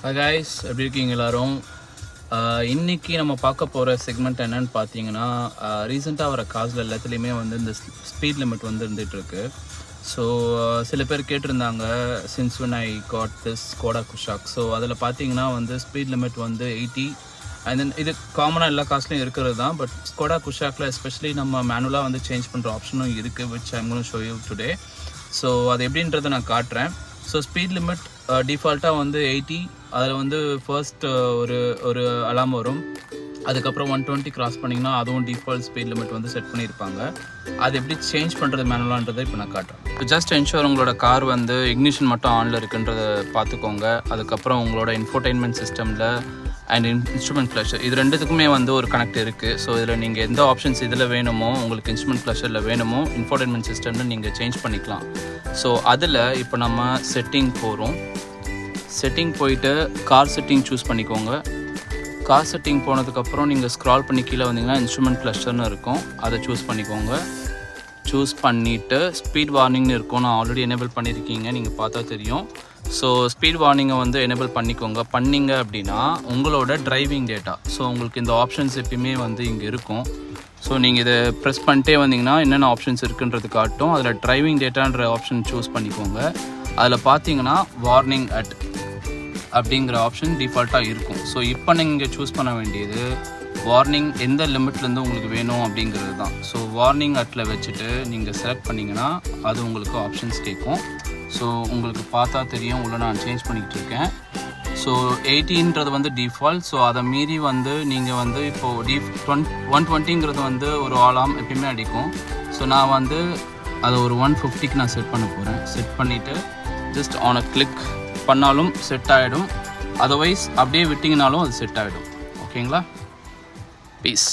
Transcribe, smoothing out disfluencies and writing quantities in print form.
Hi guys, எப்படி இருக்கீங்க எல்லாரும்? இன்னைக்கு நம்ம பார்க்க போகிற செக்மெண்ட் என்னன்னு பார்த்தீங்கன்னா, ரீசெண்டாக வர காசில் எல்லாத்துலேயுமே வந்து இந்த ஸ்பீட் லிமிட் வந்து இருந்துகிட்ருக்கு. ஸோ சில பேர் கேட்டிருந்தாங்க since when I got this Skodakushaq. So அதில் பார்த்தீங்கன்னா வந்து ஸ்பீட் லிமிட் வந்து 80 அண்ட் தென் இது காமனாக எல்லா காஸ்ட்லையும் இருக்கிறது தான். பட் Skodakushaqல எஸ்பெஷலி நம்ம மேனுவலாக வந்து சேஞ்ச் பண்ணுற ஆப்ஷனும் இருக்குது, which I'm going to show you today. So அது எப்படின்றத நான் காட்டுறேன். ஸோ ஸ்பீட் லிமிட் டிஃபால்ட்டாக வந்து 80, அதில் வந்து ஃபர்ஸ்ட் ஒரு அலாம் வரும். அதுக்கப்புறம் 120 கிராஸ் பண்ணிங்கன்னா அதுவும் டிஃபால்ட் ஸ்பீட் லிமிட் வந்து செட் பண்ணியிருப்பாங்க. அது எப்படி சேஞ்ச் பண்ணுறது மேனுவலான்றதை இப்போ நான் காட்டுறேன். இப்போ ஜஸ்ட் என்ஷூர் உங்களோட கார் வந்து இக்னிஷன் மட்டும் ஆனில் இருக்குன்றதை பார்த்துக்கோங்க. அதுக்கப்புறம் உங்களோட இன்ஃபோர்டைன்மெண்ட் சிஸ்டமில் அண்ட் இன்ஸ்ட்ருமெண்ட் ஃப்ளஷர் இது ரெண்டுத்துக்குமே வந்து ஒரு கனெக்ட் இருக்குது. ஸோ இதில் நீங்கள் எந்த ஆப்ஷன்ஸ் இதில் வேணுமோ, உங்களுக்கு இன்ஸ்ட்ருமெண்ட் ஃப்ளஷரில் வேணுமோ, இன்ஃபோர்டைன்மெண்ட் சிஸ்டம்னு நீங்கள் சேஞ்ச் பண்ணிக்கலாம். ஸோ அதில் இப்போ நம்ம செட்டிங் போகிறோம். செட்டிங் போயிட்டு கார் செட்டிங் சூஸ் பண்ணிக்கோங்க. கார் செட்டிங் போனதுக்கப்புறம் நீங்கள் ஸ்க்ரால் பண்ணி கீழே வந்தீங்கன்னா இன்ஸ்ட்ருமெண்ட் ஃப்ளஷர்னு இருக்கும், அதை சூஸ் பண்ணிக்கோங்க. சூஸ் பண்ணிவிட்டு ஸ்பீட் வார்னிங்னு இருக்கும். நான் ஆல்ரெடி எனேபிள் பண்ணியிருக்கீங்க, நீங்கள் பார்த்தா தெரியும். ஸோ ஸ்பீட் வார்னிங்கை வந்து எனேபிள் பண்ணிக்கோங்க. பண்ணிங்க அப்படின்னா உங்களோட டிரைவிங் டேட்டா, ஸோ உங்களுக்கு இந்த ஆப்ஷன்ஸ் எப்பயுமே வந்து இங்கே இருக்கும். ஸோ நீங்கள் இதை ப்ரெஸ் பண்ணிட்டே வந்தீங்கன்னா என்னென்ன ஆப்ஷன்ஸ் இருக்குன்றது காட்டும். அதில் டிரைவிங் டேட்டான்ற ஆப்ஷன் சூஸ் பண்ணிக்கோங்க. அதில் பார்த்தீங்கன்னா வார்னிங் அட் அப்படிங்கிற ஆப்ஷன் டிஃபால்ட்டாக இருக்கும். ஸோ இப்போ நீங்கள் சூஸ் பண்ண வேண்டியது வார்னிங் எந்த லிமிட்லேருந்து உங்களுக்கு வேணும் அப்படிங்கிறது தான். ஸோ வார்னிங் அட்டில் வச்சுட்டு நீங்கள் செலக்ட் பண்ணிங்கன்னா அது உங்களுக்கு ஆப்ஷன்ஸ் கேட்கும். ஸோ உங்களுக்கு பார்த்தா தெரியும், உள்ள நான் சேஞ்ச் பண்ணிக்கிட்டு இருக்கேன். ஸோ 80ன்றது வந்து டிஃபால்ட். ஸோ அதை மீறி வந்து நீங்கள் வந்து இப்போது 120ங்கிறது வந்து ஒரு ஆலாம் எப்பயுமே அடிக்கும். ஸோ நான் வந்து அதை ஒரு 150க்கு நான் செட் பண்ண போகிறேன். செட் பண்ணிவிட்டு ஜஸ்ட் ஆன் அ கிளிக் பண்ணாலும் செட் ஆகிடும். அதர்வைஸ் அப்படியே விட்டிங்கனாலும் அது செட் ஆகிடும். ஓகேங்களா? பீஸ்.